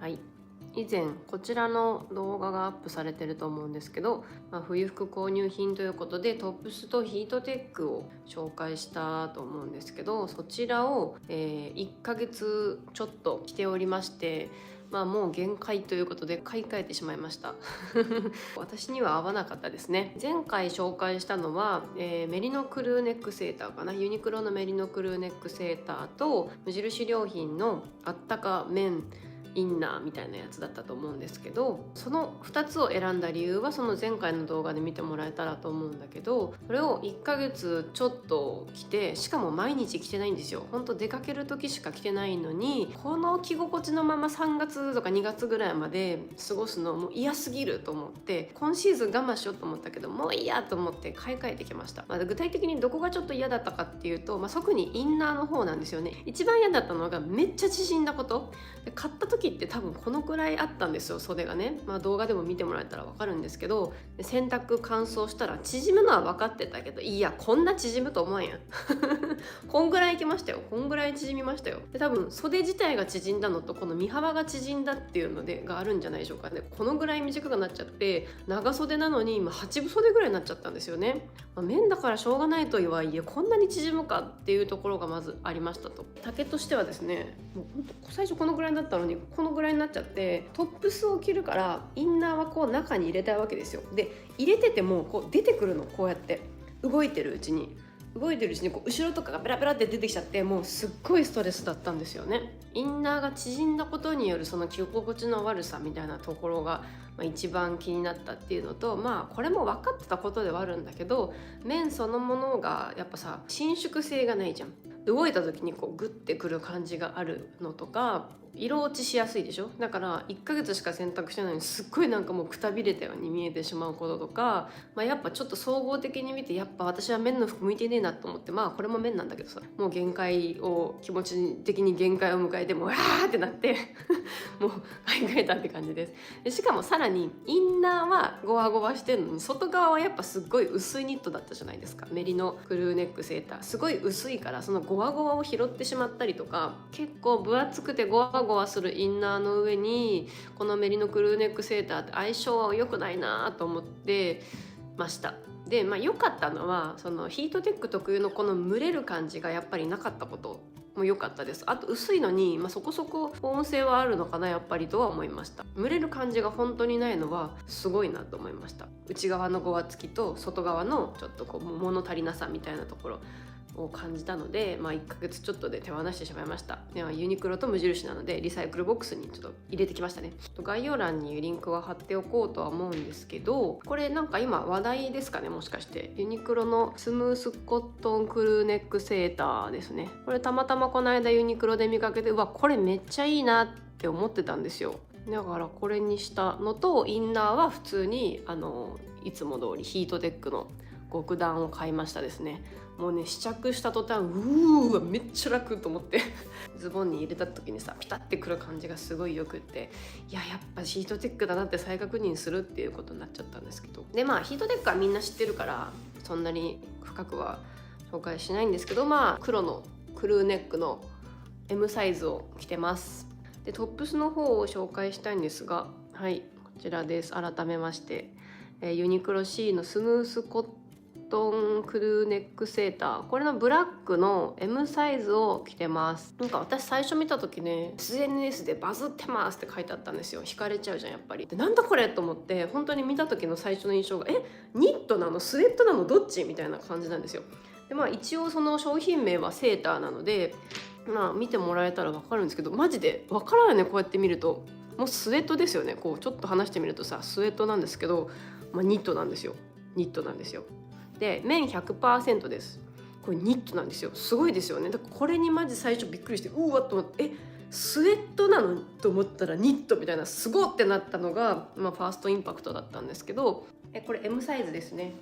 はい、以前こちらの動画がアップされてると思うんですけど、冬服購入品ということでトップスとヒートテックを紹介したと思うんですけど、そちらを、1ヶ月ちょっと着ておりまして、もう限界ということで買い替えてしまいました私には合わなかったですね。前回紹介したのは、メリノクルーネックセーターかな、ユニクロのメリノクルーネックセーターと無印良品のあったか綿インナーみたいなやつだったと思うんですけど、その2つを選んだ理由はその前回の動画で見てもらえたらと思うんだけど、これを1ヶ月ちょっと着て、しかも毎日着てないんですよ。ほんと出かける時しか着てないのに、この着心地のまま3月とか2月ぐらいまで過ごすのもう嫌すぎると思って、今シーズン我慢しようと思ったけどもういいやと思って買い替えてきました。具体的にどこがちょっと嫌だったかっていうと、特にインナーの方なんですよね。一番嫌だったのがめっちゃ縮んだこと。で買った時って多分このくらいあったんですよ、袖がね。動画でも見てもらえたら分かるんですけど、洗濯乾燥したら縮むのは分かってたけど、いやこんな縮むと思わんやんこんぐらいいきましたよ。こんぐらい縮みましたよ。で多分袖自体が縮んだのとこの身幅が縮んだっていうのでがあるんじゃないでしょうかね。このぐらい短くなっちゃって、長袖なのに今8分袖ぐらいになっちゃったんですよね。綿だからしょうがないとはいえこんなに縮むかっていうところがまずありましたと。丈としてはですね、もうほんと最初このぐらいだったのにこのぐらいになっちゃって、トップスを着るからインナーはこう中に入れたいわけですよ。で入れててもこう出てくるの、こうやって動いてるうちにこう後ろとかがペラペラって出てきちゃって、もうすっごいストレスだったんですよね。インナーが縮んだことによるその着心地の悪さみたいなところが、一番気になったっていうのと、これも分かってたことではあるんだけど、綿そのものがやっぱさ伸縮性がないじゃん。動いた時にこうグッてくる感じがあるのとか、色落ちしやすいでしょ。だから1ヶ月しか洗濯してないのにすっごいなんかもうくたびれたように見えてしまうこととか、やっぱちょっと総合的に見てやっぱ私は綿の服向いてねえなと思って、これも綿なんだけどさ、もう限界を気持ち的に限界を迎えてもうわーってなってもう買い替えたって感じです。でしかもさらにインナーはゴワゴワしてるのに外側はやっぱすっごい薄いニットだったじゃないですか。メリノクルーネックセーターすごい薄いから、そのゴワゴワを拾ってしまったりとか、結構分厚くてゴワゴワするインナーの上にこのメリノクルーネックセーターって相性は良くないなと思ってました。で良かったのはそのヒートテック特有のこの蒸れる感じがやっぱりなかったことも良かったです。あと薄いのに、そこそこ保温性はあるのかなやっぱりとは思いました。蒸れる感じが本当にないのはすごいなと思いました。内側のごわつきと外側のちょっとこう物足りなさみたいなところを感じたので、1ヶ月ちょっとで手放してしまいました。ではユニクロと無印なのでリサイクルボックスにちょっと入れてきましたね。概要欄にリンクは貼っておこうとは思うんですけど、これなんか今話題ですかね、もしかして。ユニクロのスムースコットンクルーネックセーターですね。これたまたまこの間ユニクロで見かけて、これめっちゃいいなって思ってたんですよ。だからこれにしたのと、インナーは普通にいつも通りヒートテックの極暖を買いましたですね。もうね試着した途端わめっちゃ楽と思ってズボンに入れた時にさピタってくる感じがすごいよくって、やっぱヒートテックだなって再確認するっていうことになっちゃったんですけど、でヒートテックはみんな知ってるからそんなに深くは紹介しないんですけど、黒のクルーネックの M サイズを着てます。でトップスの方を紹介したいんですが、こちらです。改めまして、ユニクロ C のスムースコットンクルーネックセーター、これのブラックの M サイズを着てます。なんか私最初見た時ね SNS でバズってますって書いてあったんですよ。惹かれちゃうじゃんやっぱり。でなんだこれと思って、本当に見た時の最初の印象がニットなのスウェットなのどっちみたいな感じなんですよ。で一応その商品名はセーターなので見てもらえたら分かるんですけど、マジで分からないね。こうやって見るともうスウェットですよね。こうちょっと離してみるとさスウェットなんですけど、ニットなんですよ。で綿 100% です。これニットなんですよ。すごいですよね。だからこれにマジ最初びっくりして、うわっと思って、スウェットなのと思ったらニットみたいな、すごってなったのが、ファーストインパクトだったんですけど、これ M サイズですね。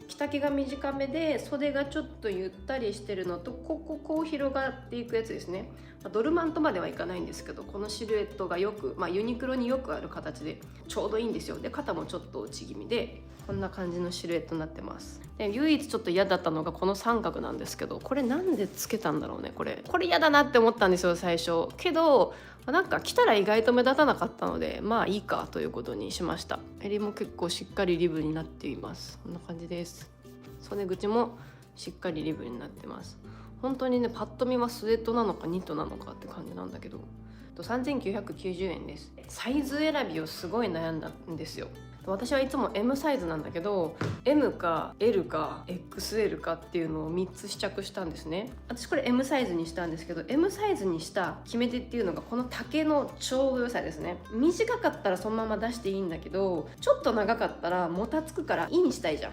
着丈が短めで袖がちょっとゆったりしてるのと、こう広がっていくやつですね。ドルマンとまではいかないんですけど、このシルエットがよく、ユニクロによくある形でちょうどいいんですよ。で肩もちょっと落ち気味で、こんな感じのシルエットになってます。で唯一ちょっと嫌だったのがこの三角なんですけど、これなんでつけたんだろうね。これ嫌だなって思ったんですよ最初。けどなんか着たら意外と目立たなかったので、まあいいかということにしました。襟も結構しっかりリブになっています。こんな感じです。袖口もしっかりリブになってます。本当にね、パッと見はスウェットなのかニットなのかって感じなんだけど、3990円です。サイズ選びをすごい悩んだんですよ。私はいつも M サイズなんだけど、 M か L か XL かっていうのを3つ試着したんですね。私これ M サイズにしたんですけど、 M サイズにした決め手っていうのがこの丈のちょうど良さですね。短かったらそのまま出していいんだけど、ちょっと長かったらもたつくからインしたいじゃん。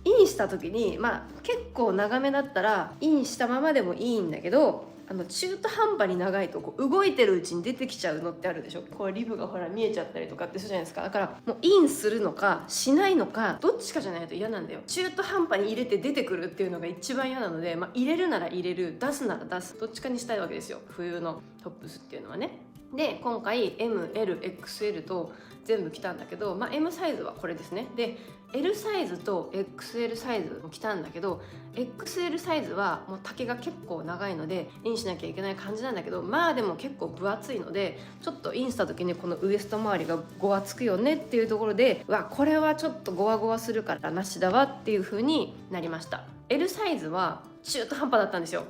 インした時に結構長めだったらインしたままでもいいんだけど、中途半端に長いと動いてるうちに出てきちゃうのってあるでしょ。こうリブがほら見えちゃったりとかってするじゃないですか。だからもうインするのかしないのかどっちかじゃないと嫌なんだよ。中途半端に入れて出てくるっていうのが一番嫌なので、入れるなら入れる、出すなら出す、どっちかにしたいわけですよ、冬のトップスっていうのはね。で今回 ML、XL と全部着たんだけど、M サイズはこれですね。で L サイズと XL サイズも着たんだけど、 XL サイズはもう丈が結構長いのでインしなきゃいけない感じなんだけど、でも結構分厚いので、ちょっとインした時にこのウエスト周りがゴワつくよねっていうところで、これはちょっとゴワゴワするからなしだわっていう風になりました。 L サイズは中途半端だったんですよ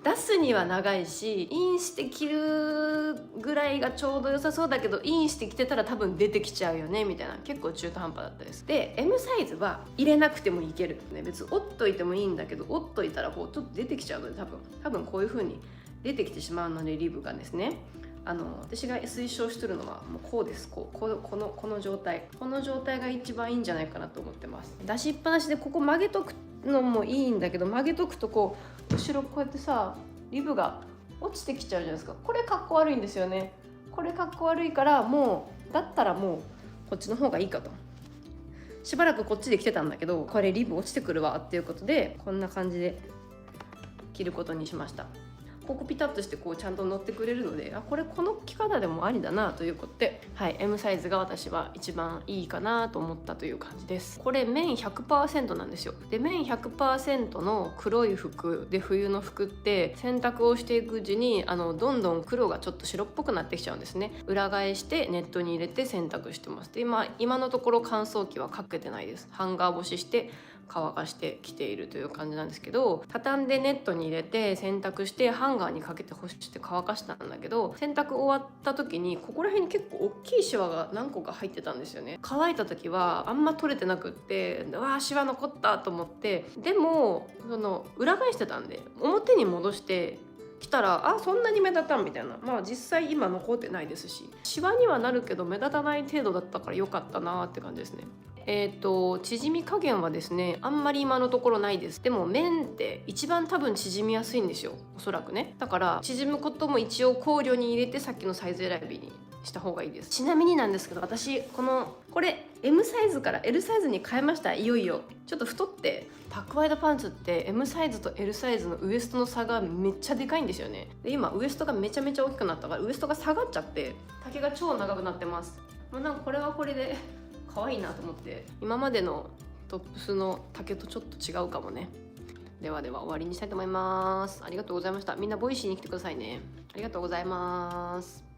出すには長いし、インして着るぐらいがちょうど良さそうだけど、インして着てたら多分出てきちゃうよねみたいな、結構中途半端だったです。で M サイズは入れなくてもいける、別に折っといてもいいんだけど、折っといたらちょっと出てきちゃうので、多分こういう風に出てきてしまうので、リブがですね、私が推奨してるのはもうこうです。この状態、この状態が一番いいんじゃないかなと思ってます。出しっぱなしでここ曲げとくのもいいんだけど、曲げとくと後ろこうやってさリブが落ちてきちゃうじゃないですか。これかっこ悪いんですよね。これかっこ悪いから、だったらもうこっちの方がいいかと。しばらくこっちで着てたんだけど、これリブ落ちてくるわっていうことで、こんな感じで着ることにしました。ここピタッとしてちゃんと乗ってくれるので、この着方でもありだなということで、M サイズが私は一番いいかなと思ったという感じです。これ綿 100% なんですよ。で綿 100% の黒い服で、冬の服って洗濯をしていくうちにどんどん黒がちょっと白っぽくなってきちゃうんですね。裏返してネットに入れて洗濯してます。で今のところ乾燥機はかけてないです。ハンガー干しして乾かしてきているという感じなんですけど、畳んでネットに入れて洗濯してハンガーにかけて干して乾かしたんだけど、洗濯終わった時にここら辺に結構大きいシワが何個か入ってたんですよね。乾いた時はあんま取れてなくって、シワ残ったと思って、でも裏返してたんで表に戻して来たらそんなに目立たんみたいな、実際今残ってないですし、シワにはなるけど目立たない程度だったから良かったなって感じですね。縮み加減はですね、あんまり今のところないです。でも綿って一番多分縮みやすいんですよ、おそらくね。だから縮むことも一応考慮に入れて、さっきのサイズ選びにした方がいいです。ちなみになんですけど、私これ M サイズから L サイズに変えました。いよいよちょっと太って、パックワイドパンツって M サイズと L サイズのウエストの差がめっちゃでかいんですよね。で今ウエストがめちゃめちゃ大きくなったから、ウエストが下がっちゃって丈が超長くなってます。なんかこれはこれで可愛いなと思って、今までのトップスの丈とちょっと違うかもね。では終わりにしたいと思います。ありがとうございました。みんなボイシーに来てくださいね。ありがとうございます。